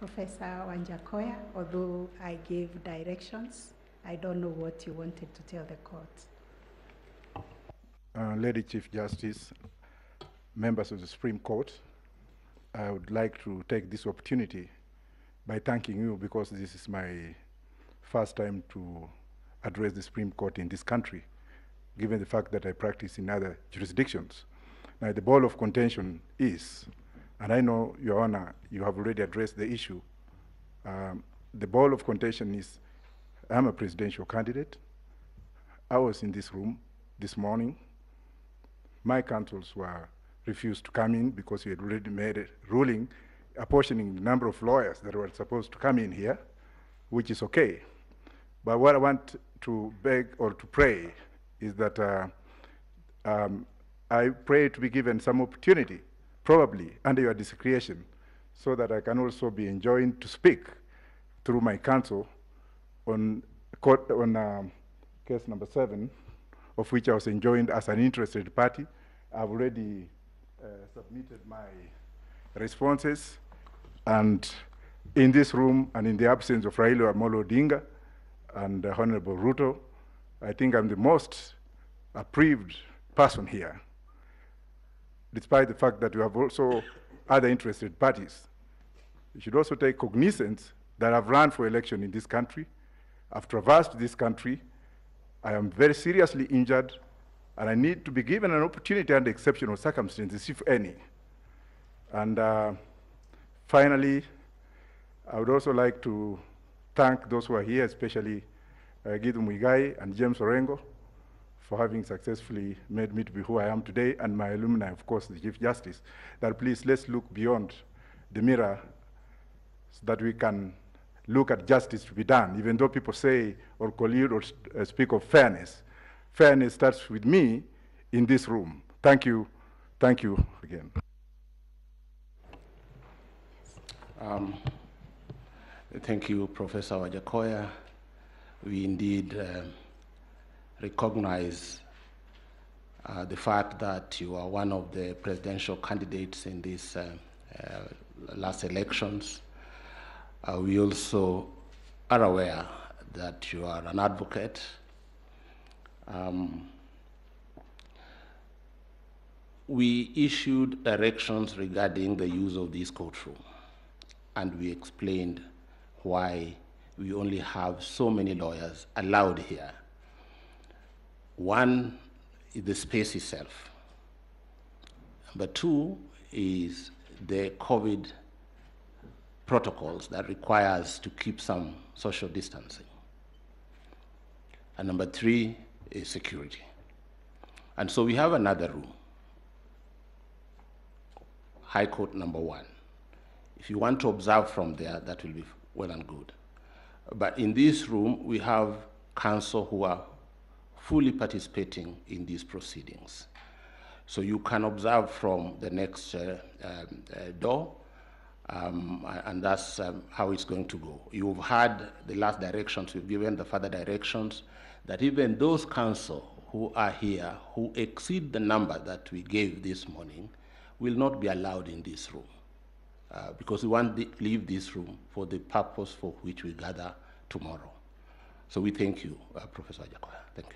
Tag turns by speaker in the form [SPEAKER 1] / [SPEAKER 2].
[SPEAKER 1] Professor Wajackoyah, although I gave directions, I don't know what you wanted to tell the court.
[SPEAKER 2] Lady Chief Justice, members of the Supreme Court, I would like to take this opportunity by thanking you, because this is my first time to address the Supreme Court in this country, given the fact that I practice in other jurisdictions. Now, the ball of contention is, and I know, Your Honor, you have already addressed the issue. The ball of contention is, I'm a presidential candidate. I was in this room this morning. My counsels were refused to come in because we had already made a ruling apportioning the number of lawyers that were supposed to come in here, which is okay. But what I want to beg or to pray is that I pray to be given some opportunity, probably under your discretion, so that I can also be enjoined to speak through my counsel on case number 7, of which I was enjoined as an interested party. I've already submitted my responses, and in this room and in the absence of Raila Amolo Odinga and Honorable Ruto, I think I'm the most aggrieved person here, despite the fact that we have also other interested parties. You should also take cognizance that I've run for election in this country. I've traversed this country. I am very seriously injured, and I need to be given an opportunity under exceptional circumstances, if any. And finally, I would also like to thank those who are here, especially Gidu Muigai and James Orengo, for having successfully made me to be who I am today, and my alumni, of course, the Chief Justice, that please, let's look beyond the mirror so that we can look at justice to be done. Even though people say or collude or speak of fairness, fairness starts with me in this room. Thank you again.
[SPEAKER 3] Thank you, Professor Wajackoyah. We indeed recognize the fact that you are one of the presidential candidates in these last elections. We also are aware that you are an advocate. We issued directions regarding the use of this courtroom, and we explained why we only have so many lawyers allowed here. One is the space itself. Number 2 is the COVID protocols that require us to keep some social distancing. And number 3 is security. And so we have another room, High Court number 1. If you want to observe from there, that will be well and good. But in this room, we have counsel who are fully participating in these proceedings. So you can observe from the next door, and that's how it's going to go. You've had the last directions, we've given the further directions, that even those counsel who are here, who exceed the number that we gave this morning, will not be allowed in this room. Because we want to leave this room for the purpose for which we gather tomorrow. So we thank you, Professor Wajackoyah. Thank you.